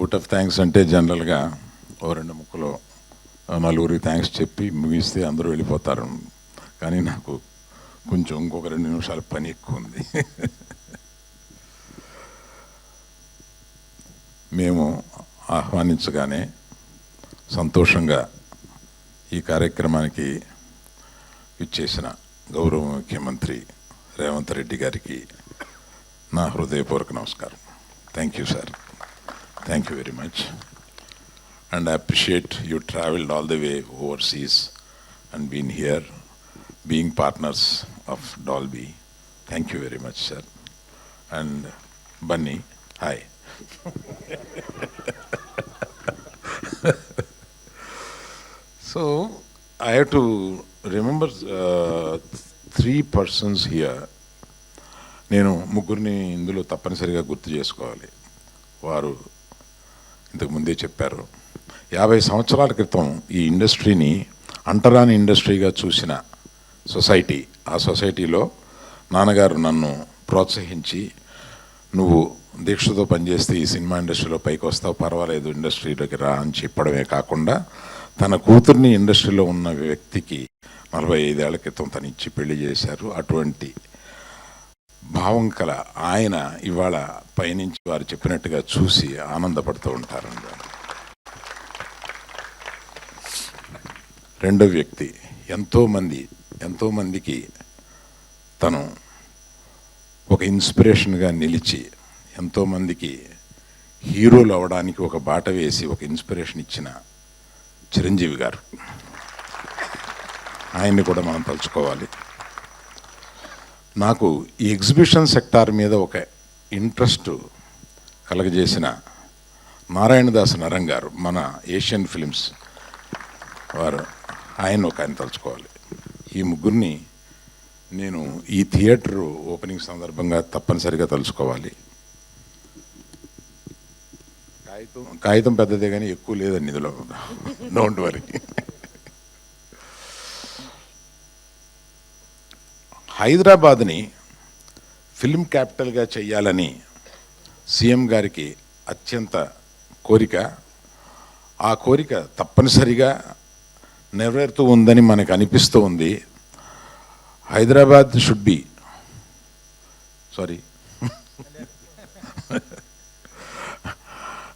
Vote of thanks అంటే జనరల్గా ఓ రెండు ముక్కలో నలుగురికి థ్యాంక్స్ చెప్పి ముగిస్తే అందరూ వెళ్ళిపోతారు. కానీ నాకు కొంచెం ఇంకొక 2 నిమిషాలు పని ఎక్కువ ఉంది. మేము ఆహ్వానించగానే సంతోషంగా ఈ కార్యక్రమానికి ఇచ్చేసిన గౌరవ ముఖ్యమంత్రి రేవంత్ రెడ్డి గారికి నా హృదయపూర్వక నమస్కారం. Thank you sir, thank you very much, and I appreciate you traveled all the way overseas and been here, being partners of Dolby. Thank you very much, sir. And Bunny, hi. So I have to remember 3 persons here. నేను ముగ్గురిని ఇందులో తప్పనిసరిగా గుర్తు చేసుకోవాలి. వారు ఇంతకు ముందే చెప్పారు, 50 సంవత్సరాల క్రితం ఈ ఇండస్ట్రీని అంటరాని ఇండస్ట్రీగా చూసిన సొసైటీ, ఆ సొసైటీలో నాన్నగారు నన్ను ప్రోత్సహించి, నువ్వు దీక్షతో పనిచేస్తే ఈ సినిమా ఇండస్ట్రీలో పైకి వస్తావు, పర్వాలేదు ఇండస్ట్రీలోకి రా అని చెప్పడమే కాకుండా తన కూతుర్ని ఇండస్ట్రీలో ఉన్న వ్యక్తికి 45 ఏళ్ల క్రితం తను ఇచ్చి పెళ్లి చేశారు. అటువంటి భావం కల ఆయన ఇవాళ పైనుంచి వారు చెప్పినట్టుగా చూసి ఆనందపడుతూ ఉంటారండి. రెండో వ్యక్తి ఎంతోమందికి తను ఒక ఇన్స్పిరేషన్గా నిలిచి ఎంతోమందికి హీరోలు అవ్వడానికి ఒక బాట వేసి ఒక ఇన్స్పిరేషన్ ఇచ్చిన చిరంజీవి గారు. ఆయన్ని కూడా మనం తలుచుకోవాలి. నాకు ఈ ఎగ్జిబిషన్ సెక్టార్ మీద ఒక ఇంట్రెస్ట్ కలగజేసిన నారాయణదాస్ నరం గారు, మన ఏషియన్ ఫిలిమ్స్ వారు, ఆయన తలుచుకోవాలి. ఈ ముగ్గురిని నేను ఈ థియేటర్ ఓపెనింగ్ సందర్భంగా తప్పనిసరిగా తలుచుకోవాలి. కాగితం పెద్దదే కానీ ఎక్కువ లేదండి ఇందులో, డోంట్ వరీ. హైదరాబాద్ని ఫిల్మ్ క్యాపిటల్గా చేయాలని సీఎం గారికి అత్యంత కోరిక. ఆ కోరిక తప్పనిసరిగా నెరవేరుతూ ఉందని మనకు అనిపిస్తూ ఉంది. హైదరాబాద్ షుడ్ బి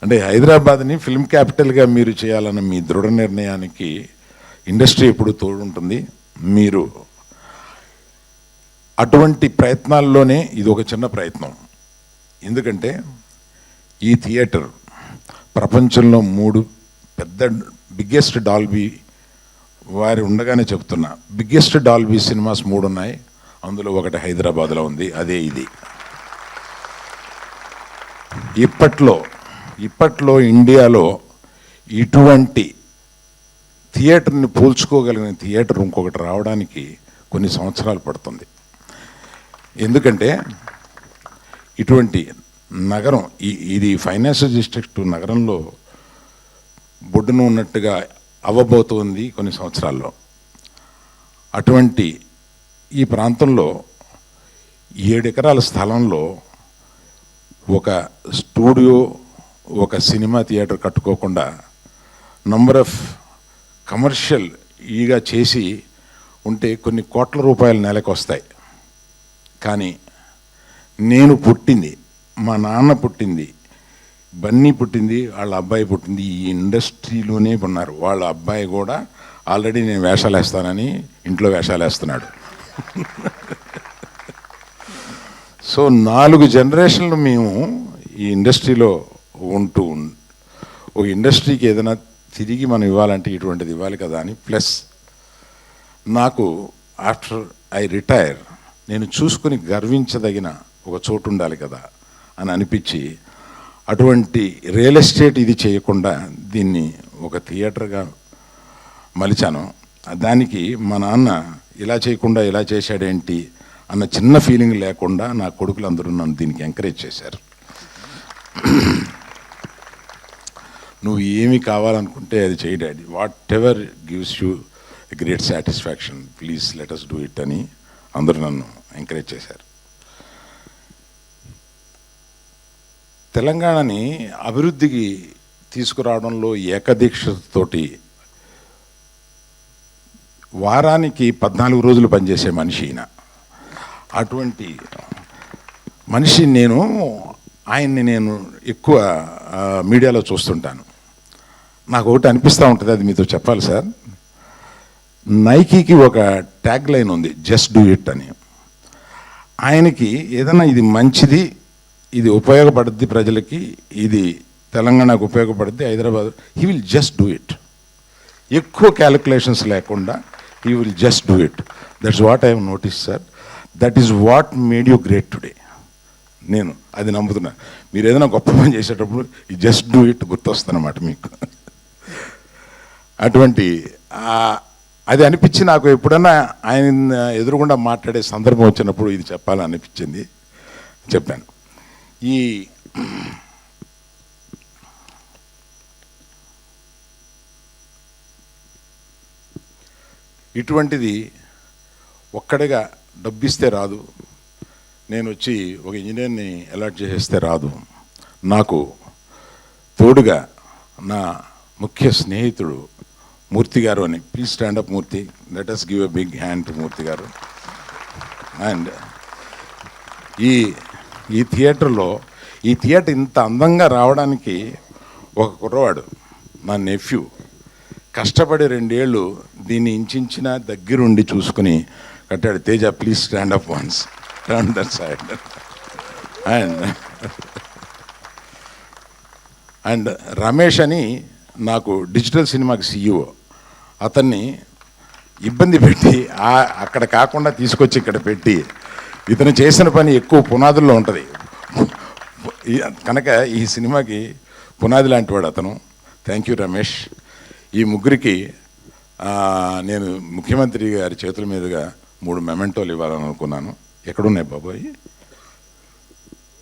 అంటే హైదరాబాద్ని ఫిల్మ్ క్యాపిటల్గా మీరు చేయాలన్న మీ దృఢ నిర్ణయానికి ఇండస్ట్రీ ఎప్పుడు తోడుంటుంది. మీరు అటువంటి ప్రయత్నాల్లోనే ఇది ఒక చిన్న ప్రయత్నం. ఎందుకంటే ఈ థియేటర్ ప్రపంచంలో 3 పెద్ద బిగ్గెస్ట్ డాల్బీ వారి ఉండగానే చెప్తున్నా, బిగ్గెస్ట్ డాల్బీ సినిమాస్ 3 ఉన్నాయి. అందులో ఒకటి హైదరాబాద్లో ఉంది, అదే ఇది. ఇప్పట్లో ఇండియాలో ఇటువంటి థియేటర్ని పోల్చుకోగలిగిన థియేటర్ ఇంకొకటి రావడానికి కొన్ని సంవత్సరాలు పడుతుంది. ఎందుకంటే ఇటువంటి నగరం, ఇది ఫైనాన్షియల్ డిస్ట్రిక్ట్ నగరంలో బొడ్డును ఉన్నట్టుగా అవ్వబోతుంది కొన్ని సంవత్సరాల్లో. అటువంటి ఈ ప్రాంతంలో 7 ఎకరాల స్థలంలో ఒక స్టూడియో, ఒక సినిమా థియేటర్ కట్టుకోకుండా నంబర్ ఆఫ్ కమర్షియల్ ఈగా చేసి ఉంటే కొన్ని కోట్ల రూపాయలు నెలకు వస్తాయి. కానీ నేను పుట్టింది, మా నాన్న పుట్టింది, బన్నీ పుట్టింది, వాళ్ళ అబ్బాయి పుట్టింది ఈ ఇండస్ట్రీలోనే ఉన్నారు. వాళ్ళ అబ్బాయి కూడా ఆల్రెడీ నేను వేషాలు వేస్తానని ఇంట్లో వేషాలు వేస్తున్నాడు. సో 4 జనరేషన్లు మేము ఈ ఇండస్ట్రీలో ఉంటూ ఒక ఇండస్ట్రీకి ఏదైనా తిరిగి మనం ఇవ్వాలంటే ఇటువంటిది ఇవ్వాలి కదా అని. ప్లస్ నాకు ఆఫ్టర్ ఐ రిటైర్ నేను చూసుకుని గర్వించదగిన ఒక చోటు ఉండాలి కదా అని అనిపించి అటువంటి రియల్ ఎస్టేట్ ఇది చేయకుండా దీన్ని ఒక థియేటర్గా మలిచాను. దానికి మా నాన్న ఇలా చేయకుండా ఇలా చేశాడేంటి అన్న చిన్న ఫీలింగ్ లేకుండా నా కొడుకులందరూ నన్ను దీనికి ఎంకరేజ్ చేశారు. నువ్వు ఏమి కావాలనుకుంటే అది చేయి daddy, what ever gives you a great satisfaction, please let us do it అని అందరూ నన్ను ఎంకరేజ్ చేశారు. తెలంగాణని అభివృద్ధికి తీసుకురావడంలో ఏకదీక్షతోటి వారానికి 14 రోజులు పనిచేసే మనిషి ఈయన. అటువంటి మనిషి ఆయన్ని నేను ఎక్కువ మీడియాలో చూస్తుంటాను. నాకు ఒకటి అనిపిస్తూ ఉంటుంది, అది మీతో చెప్పాలి సార్. నైకీకి ఒక ట్యాగ్ లైన్ ఉంది, జస్ట్ డూ ఇట్ అని. ఆయనకి ఏదైనా ఇది మంచిది, ఇది ఉపయోగపడుద్ది ప్రజలకి, ఇది తెలంగాణకు ఉపయోగపడుద్ది, Hyderabad, he will just do it. ఎక్కువ క్యాలిక్యులేషన్స్ లేకుండా he will just do it. That's what I have notice sir. That is what made you great today. నేను అది నమ్ముతున్నా. మీరు ఏదైనా గొప్ప పని చేసేటప్పుడు ఈ జస్ట్ డూ ఇట్ గుర్తొస్తుందన్నమాట మీకు. అటువంటి అది అనిపించి నాకు ఎప్పుడన్నా ఆయన ఎదురుగుండా మాట్లాడే సందర్భం వచ్చినప్పుడు ఇది చెప్పాలని అనిపించింది, చెప్పాను. ఇటువంటిది ఒక్కడిగా డబ్బిస్తే రాదు, నేను వచ్చి ఒక ఇంజనీర్ని అలాట్ చేసేస్తే రాదు. నాకు తోడుగా నా ముఖ్య స్నేహితుడు మూర్తి గారు అని. Please stand up Murthy, let us give a big hand to Murthy garu. And ఈ థియేటర్లో, ఈ థియేటర్ ఇంత అందంగా రావడానికి ఒక కుర్రవాడు, నా నెఫ్యూ, కష్టపడి 2 ఏళ్ళు దీన్ని ఇంచిన దగ్గరుండి చూసుకుని కట్టాడు. Teja, please stand up once, turn that side. And Ramesh అని నాకు డిజిటల్ సినిమాకి CEO, అతన్ని ఇబ్బంది పెట్టి అక్కడ కాకుండా తీసుకొచ్చి ఇక్కడ పెట్టి, ఇతను చేసిన పని ఎక్కువ పునాదుల్లో ఉంటుంది కనుక ఈ సినిమాకి పునాది లాంటి వాడు అతను. Thank you Ramesh. ఈ ముగ్గురికి నేను ముఖ్యమంత్రి గారి చేతుల మీదుగా 3 మెమెంటోలు ఇవ్వాలని అనుకున్నాను. ఎక్కడున్నాయి బాబోయ్?